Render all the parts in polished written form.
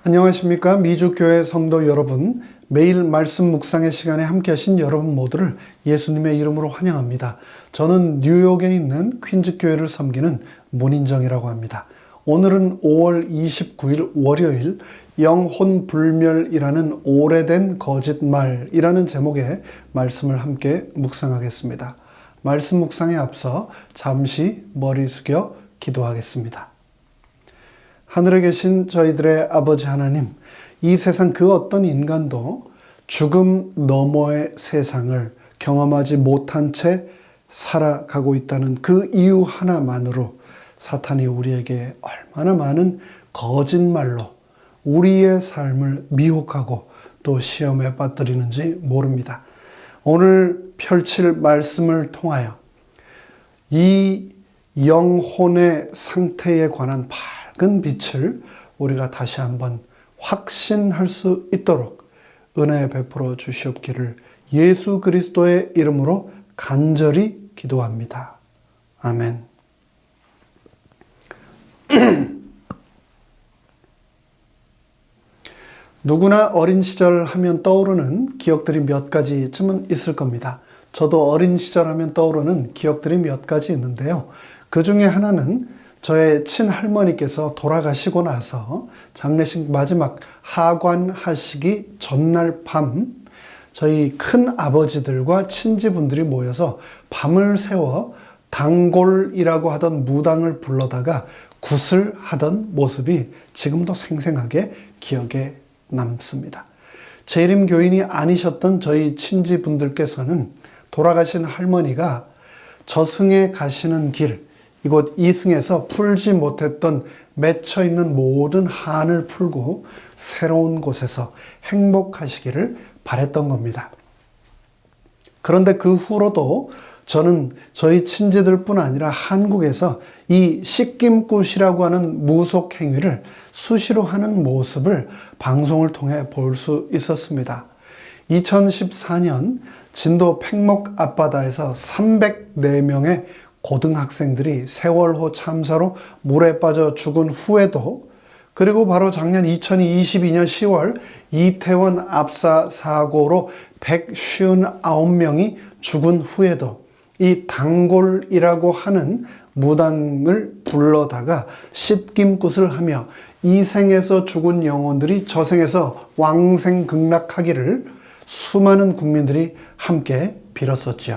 안녕하십니까. 미주교회 성도 여러분, 매일 말씀 묵상의 시간에 함께 하신 여러분 모두를 예수님의 이름으로 환영합니다. 저는 뉴욕에 있는 퀸즈교회를 섬기는 문인정이라고 합니다. 오늘은 5월 29일 월요일 영혼불멸이라는 오래된 거짓말이라는 제목의 말씀을 함께 묵상하겠습니다. 말씀 묵상에 앞서 잠시 머리 숙여 기도하겠습니다. 하늘에 계신 저희들의 아버지 하나님, 이 세상 그 어떤 인간도 죽음 너머의 세상을 경험하지 못한 채 살아가고 있다는 그 이유 하나만으로 사탄이 우리에게 얼마나 많은 거짓말로 우리의 삶을 미혹하고 또 시험에 빠뜨리는지 모릅니다. 오늘 펼칠 말씀을 통하여 이 영혼의 상태에 관한 밝은 빛을 우리가 다시 한번 확신할 수 있도록 은혜 베풀어 주시옵기를 예수 그리스도의 이름으로 간절히 기도합니다. 아멘. 누구나 어린 시절 하면 떠오르는 기억들이 몇 가지쯤은 있을 겁니다. 저도 어린 시절 하면 떠오르는 기억들이 몇 가지 있는데요. 그 중에 하나는 저의 친할머니께서 돌아가시고 나서 장례식 마지막 하관하시기 전날 밤 저희 큰 아버지들과 친지분들이 모여서 밤을 새워 단골이라고 하던 무당을 불러다가 굿을 하던 모습이 지금도 생생하게 기억에 남습니다. 재림 교인이 아니셨던 저희 친지분들께서는 돌아가신 할머니가 저승에 가시는 길, 이곳 이승에서 풀지 못했던 맺혀있는 모든 한을 풀고 새로운 곳에서 행복하시기를 바랬던 겁니다. 그런데 그 후로도 저는 저희 친지들뿐 아니라 한국에서 이 씻김굿이라고 하는 무속 행위를 수시로 하는 모습을 방송을 통해 볼 수 있었습니다. 2014년 진도 팽목 앞바다에서 304명의 고등학생들이 세월호 참사로 물에 빠져 죽은 후에도, 그리고 바로 작년 2022년 10월 이태원 압사 사고로 159명이 죽은 후에도 이 단골이라고 하는 무당을 불러다가 씻김굿을 하며 이생에서 죽은 영혼들이 저생에서 왕생극락하기를 수많은 국민들이 함께 빌었었지요.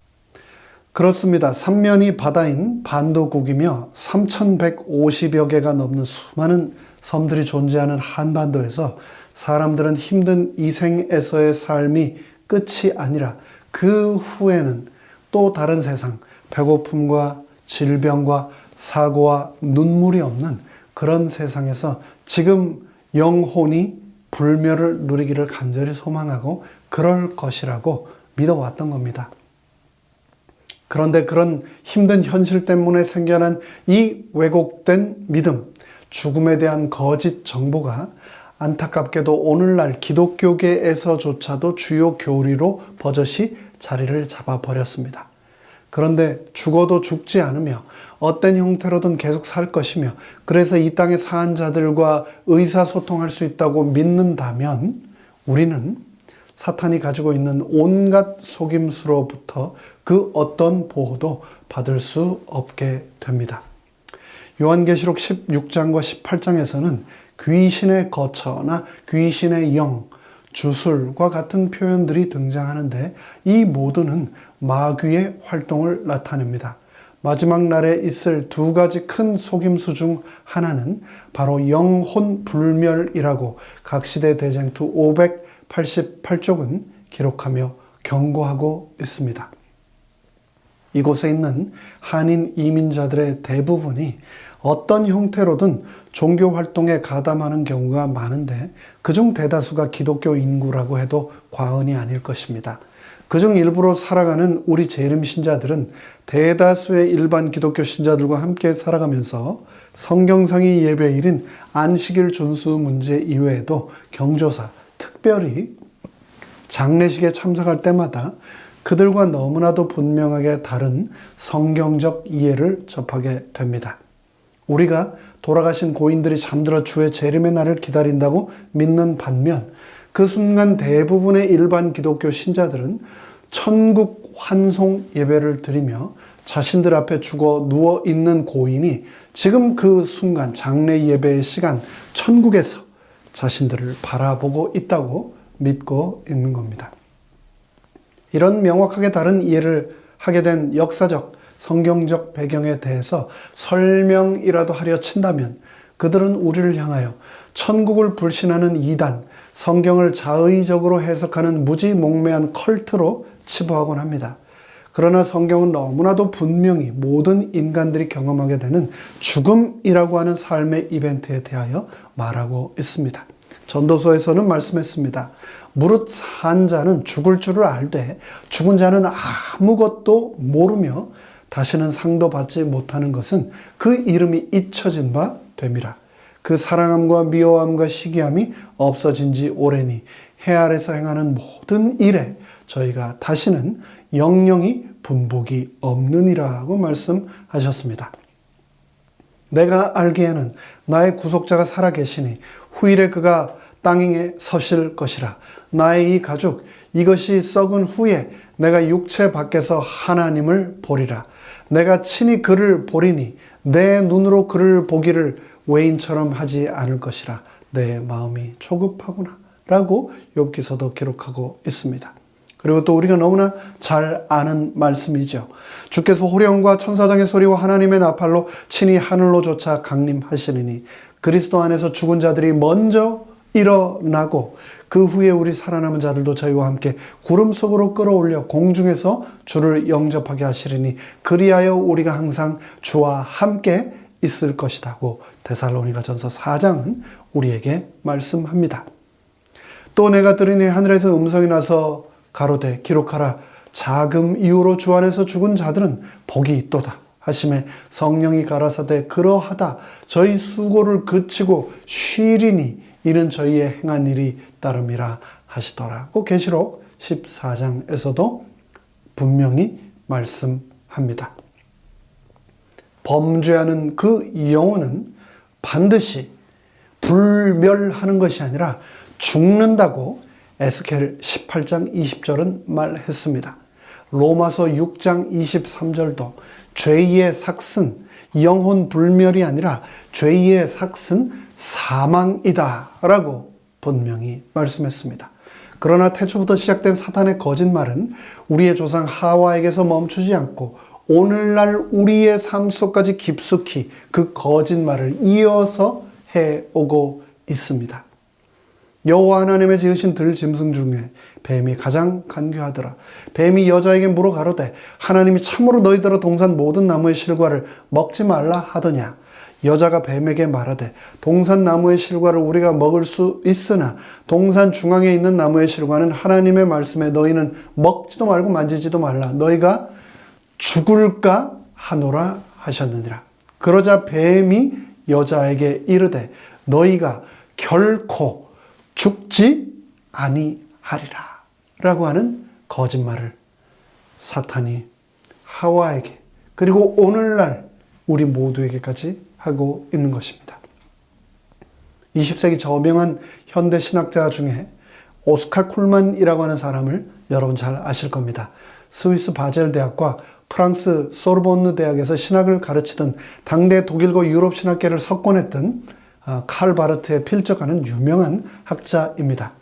그렇습니다. 삼면이 바다인 반도국이며 3,150여 개가 넘는 수많은 섬들이 존재하는 한반도에서 사람들은 힘든 이생에서의 삶이 끝이 아니라 그 후에는 또 다른 세상, 배고픔과 질병과 사고와 눈물이 없는 그런 세상에서 지금 영혼이 불멸을 누리기를 간절히 소망하고 그럴 것이라고 믿어왔던 겁니다. 그런데 그런 힘든 현실 때문에 생겨난 이 왜곡된 믿음, 죽음에 대한 거짓 정보가 안타깝게도 오늘날 기독교계에서조차도 주요 교리로 버젓이 자리를 잡아버렸습니다. 그런데 죽어도 죽지 않으며 어떤 형태로든 계속 살 것이며 그래서 이 땅의 사한 자들과 의사소통할 수 있다고 믿는다면 우리는 사탄이 가지고 있는 온갖 속임수로부터 그 어떤 보호도 받을 수 없게 됩니다. 요한계시록 16장과 18장에서는 귀신의 거처나 귀신의 영, 주술과 같은 표현들이 등장하는데 이 모두는 마귀의 활동을 나타냅니다. 마지막 날에 있을 두 가지 큰 속임수 중 하나는 바로 영혼불멸이라고 각시대 대쟁투 588쪽은 기록하며 경고하고 있습니다. 이곳에 있는 한인 이민자들의 대부분이 어떤 형태로든 종교 활동에 가담하는 경우가 많은데 그중 대다수가 기독교 인구라고 해도 과언이 아닐 것입니다. 그중 일부로 살아가는 우리 재림 신자들은 대다수의 일반 기독교 신자들과 함께 살아가면서 성경상의 예배일인 안식일 준수 문제 이외에도 경조사, 특별히 장례식에 참석할 때마다 그들과 너무나도 분명하게 다른 성경적 이해를 접하게 됩니다. 우리가 돌아가신 고인들이 잠들어 주의 재림의 날을 기다린다고 믿는 반면 그 순간 대부분의 일반 기독교 신자들은 천국 환송 예배를 드리며 자신들 앞에 죽어 누워 있는 고인이 지금 그 순간 장례 예배의 시간 천국에서 자신들을 바라보고 있다고 믿고 있는 겁니다. 이런 명확하게 다른 이해를 하게 된 역사적, 성경적 배경에 대해서 설명이라도 하려 친다면 그들은 우리를 향하여 천국을 불신하는 이단, 성경을 자의적으로 해석하는 무지몽매한 컬트로 치부하곤 합니다. 그러나 성경은 너무나도 분명히 모든 인간들이 경험하게 되는 죽음이라고 하는 삶의 이벤트에 대하여 말하고 있습니다. 전도서에서는 말씀했습니다. 무릇 산 자는 죽을 줄을 알되 죽은 자는 아무것도 모르며 다시는 상도 받지 못하는 것은 그 이름이 잊혀진 바 됨이라. 그 사랑함과 미워함과 시기함이 없어진 지 오래니 해 아래서 행하는 모든 일에 저희가 다시는 영영이 분복이 없느니라고 말씀하셨습니다. 내가 알기에는 나의 구속자가 살아계시니 후일에 그가 땅 위에 서실 것이라. 나의 이 가죽 이것이 썩은 후에 내가 육체 밖에서 하나님을 보리라. 내가 친히 그를 보리니 내 눈으로 그를 보기를 외인처럼 하지 않을 것이라. 내 마음이 조급하구나 라고 욥기서도 기록하고 있습니다. 그리고 또 우리가 너무나 잘 아는 말씀이죠. 주께서 호령과 천사장의 소리와 하나님의 나팔로 친히 하늘로 쫓아 강림하시리니 그리스도 안에서 죽은 자들이 먼저 일어나고 그 후에 우리 살아남은 자들도 저희와 함께 구름 속으로 끌어올려 공중에서 주를 영접하게 하시리니 그리하여 우리가 항상 주와 함께 있을 것이라고 데살로니가전서 4장은 우리에게 말씀합니다. 또 내가 들으니 하늘에서 음성이 나서 가로되 기록하라. 자금 이후로 주 안에서 죽은 자들은 복이 있도다 하심에 성령이 가라사대 그러하다 저희 수고를 그치고 쉬리니 이는 저희의 행한 일이 따름이라 하시더라. 그 계시록 14장에서도 분명히 말씀합니다. 범죄하는 그 영혼은 반드시 불멸하는 것이 아니라 죽는다고 에스겔 18장 20절은 말했습니다. 로마서 6장 23절도 죄의 삭은 영혼 불멸이 아니라 죄의 삭은 사망이다 라고 분명히 말씀했습니다. 그러나 태초부터 시작된 사탄의 거짓말은 우리의 조상 하와에게서 멈추지 않고 오늘날 우리의 삶 속까지 깊숙이 그 거짓말을 이어서 해오고 있습니다. 여호와 하나님의 지으신 들짐승 중에 뱀이 가장 간교하더라. 뱀이 여자에게 물어 가로되 하나님이 참으로 너희들아 동산 모든 나무의 실과를 먹지 말라 하더냐. 여자가 뱀에게 말하되 동산 나무의 실과를 우리가 먹을 수 있으나 동산 중앙에 있는 나무의 실과는 하나님의 말씀에 너희는 먹지도 말고 만지지도 말라. 너희가 죽을까 하노라 하셨느니라. 그러자 뱀이 여자에게 이르되 너희가 결코 죽지 아니하리라 라고 하는 거짓말을 사탄이 하와에게 그리고 오늘날 우리 모두에게까지 하고 있는 것입니다. 20세기 저명한 현대 신학자 중에 오스칼 쿨만이라고 하는 사람을 여러분 잘 아실 겁니다. 스위스 바젤 대학과 프랑스 소르본느 대학에서 신학을 가르치던 당대 독일과 유럽 신학계를 석권했던 칼 바르트에 필적하는 유명한 학자입니다.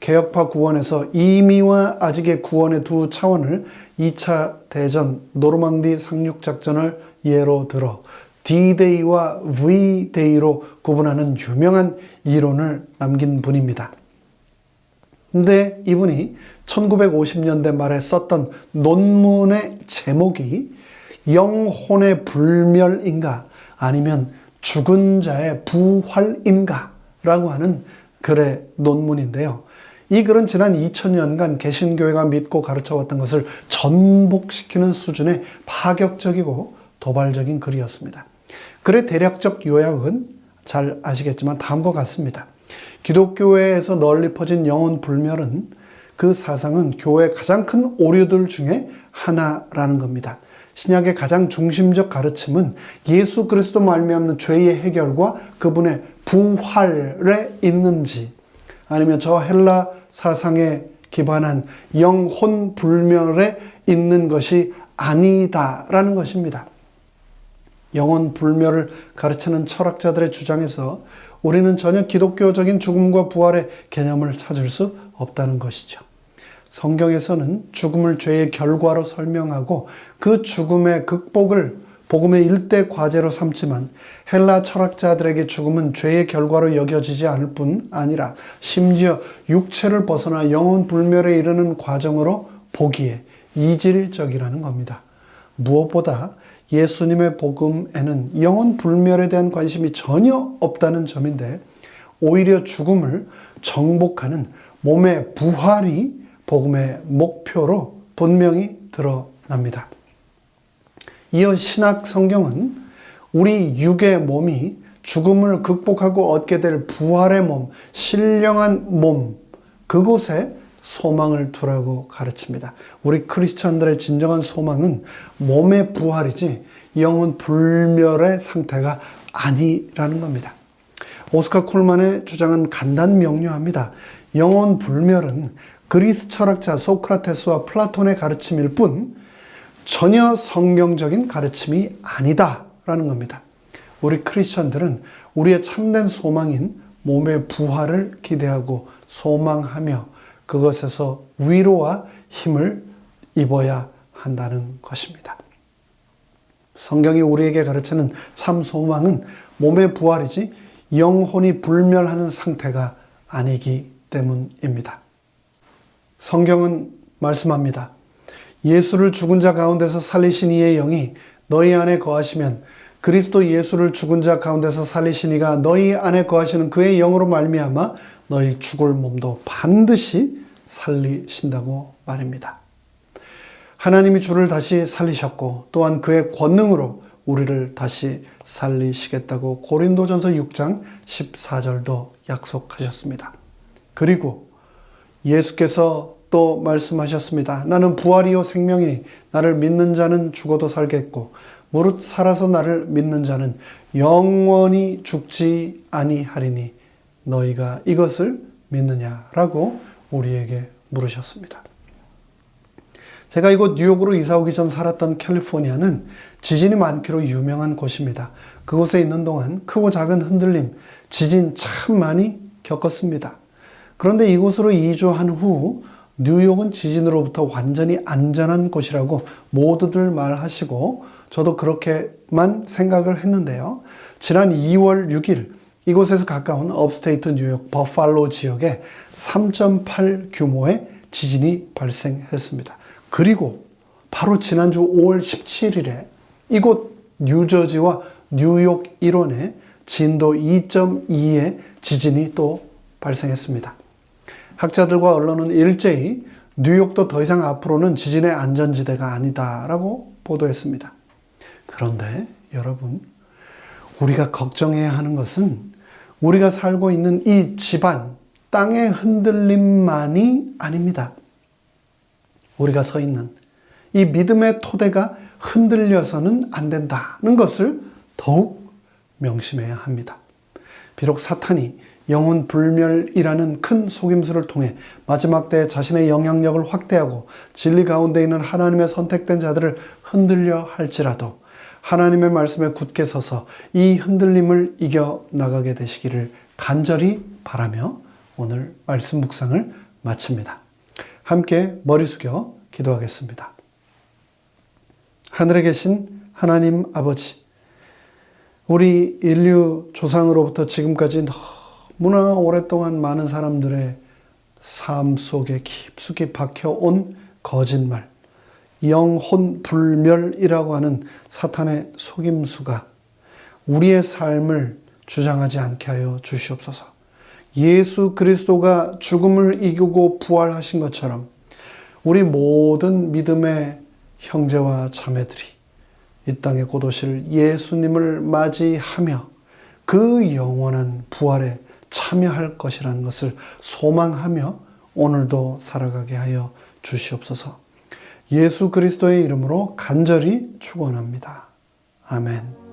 개혁파 구원에서 이미와 아직의 구원의 두 차원을 2차 대전 노르망디 상륙작전을 예로 들어 D-Day와 V-Day로 구분하는 유명한 이론을 남긴 분입니다. 근데 이분이 1950년대 말에 썼던 논문의 제목이 영혼의 불멸인가 아니면 죽은 자의 부활인가 라고 하는 글의 논문인데요. 이 글은 지난 2000년간 개신교회가 믿고 가르쳐왔던 것을 전복시키는 수준의 파격적이고 도발적인 글이었습니다. 글의 대략적 요약은 잘 아시겠지만 다음과 같습니다. 기독교회에서 널리 퍼진 영혼 불멸은 그 사상은 교회의 가장 큰 오류들 중에 하나라는 겁니다. 신약의 가장 중심적 가르침은 예수 그리스도 말미암는 죄의 해결과 그분의 부활에 있는지, 아니면 저 헬라 사상에 기반한 영혼 불멸에 있는 것이 아니다라는 것입니다. 영혼 불멸을 가르치는 철학자들의 주장에서 우리는 전혀 기독교적인 죽음과 부활의 개념을 찾을 수 없다는 것이죠. 성경에서는 죽음을 죄의 결과로 설명하고 그 죽음의 극복을 복음의 일대 과제로 삼지만 헬라 철학자들에게 죽음은 죄의 결과로 여겨지지 않을 뿐 아니라 심지어 육체를 벗어나 영혼 불멸에 이르는 과정으로 보기에 이질적이라는 겁니다. 무엇보다 예수님의 복음에는 영혼 불멸에 대한 관심이 전혀 없다는 점인데, 오히려 죽음을 정복하는 몸의 부활이 복음의 목표로 분명히 드러납니다. 이어 신약 성경은 우리 육의 몸이 죽음을 극복하고 얻게 될 부활의 몸, 신령한 몸, 그곳에 소망을 두라고 가르칩니다. 우리 크리스천들의 진정한 소망은 몸의 부활이지 영혼 불멸의 상태가 아니라는 겁니다. 오스카 쿨만의 주장은 간단 명료합니다. 영혼 불멸은 그리스 철학자 소크라테스와 플라톤의 가르침일 뿐 전혀 성경적인 가르침이 아니다라는 겁니다. 우리 크리스천들은 우리의 참된 소망인 몸의 부활을 기대하고 소망하며 그것에서 위로와 힘을 입어야 한다는 것입니다. 성경이 우리에게 가르치는 참 소망은 몸의 부활이지 영혼이 불멸하는 상태가 아니기 때문입니다. 성경은 말씀합니다. 예수를 죽은 자 가운데서 살리신 이의 영이 너희 안에 거하시면 그리스도 예수를 죽은 자 가운데서 살리신 이가 너희 안에 거하시는 그의 영으로 말미암아 너희 죽을 몸도 반드시 살리신다고 말입니다. 하나님이 주를 다시 살리셨고 또한 그의 권능으로 우리를 다시 살리시겠다고 고린도전서 6장 14절도 약속하셨습니다. 그리고 예수께서 또 말씀하셨습니다. 나는 부활이요 생명이니 나를 믿는 자는 죽어도 살겠고 무릇 살아서 나를 믿는 자는 영원히 죽지 아니하리니 너희가 이것을 믿느냐라고 우리에게 물으셨습니다. 제가 이곳 뉴욕으로 이사 오기 전 살았던 캘리포니아는 지진이 많기로 유명한 곳입니다. 그곳에 있는 동안 크고 작은 흔들림, 지진 참 많이 겪었습니다. 그런데 이곳으로 이주한 후 뉴욕은 지진으로부터 완전히 안전한 곳이라고 모두들 말하시고 저도 그렇게만 생각을 했는데요. 지난 2월 6일 이곳에서 가까운 업스테이트 뉴욕 버팔로 지역에 3.8 규모의 지진이 발생했습니다. 그리고 바로 지난주 5월 17일에 이곳 뉴저지와 뉴욕 일원에 진도 2.2의 지진이 또 발생했습니다. 학자들과 언론은 일제히 뉴욕도 더 이상 앞으로는 지진의 안전지대가 아니다라고 보도했습니다. 그런데 여러분, 우리가 걱정해야 하는 것은 우리가 살고 있는 이 집안, 땅의 흔들림만이 아닙니다. 우리가 서 있는 이 믿음의 토대가 흔들려서는 안 된다는 것을 더욱 명심해야 합니다. 비록 사탄이 영혼 불멸이라는 큰 속임수를 통해 마지막 때 자신의 영향력을 확대하고 진리 가운데 있는 하나님의 선택된 자들을 흔들려 할지라도 하나님의 말씀에 굳게 서서 이 흔들림을 이겨나가게 되시기를 간절히 바라며 오늘 말씀 묵상을 마칩니다. 함께 머리 숙여 기도하겠습니다. 하늘에 계신 하나님 아버지, 우리 인류 조상으로부터 지금까지 너무나 오랫동안 많은 사람들의 삶 속에 깊숙이 박혀온 거짓말, 영혼 불멸이라고 하는 사탄의 속임수가 우리의 삶을 주장하지 않게 하여 주시옵소서. 예수 그리스도가 죽음을 이기고 부활하신 것처럼 우리 모든 믿음의 형제와 자매들이 이 땅에 곧 오실 예수님을 맞이하며 그 영원한 부활에 참여할 것이라는 것을 소망하며 오늘도 살아가게 하여 주시옵소서. 예수 그리스도의 이름으로 간절히 축원합니다. 아멘.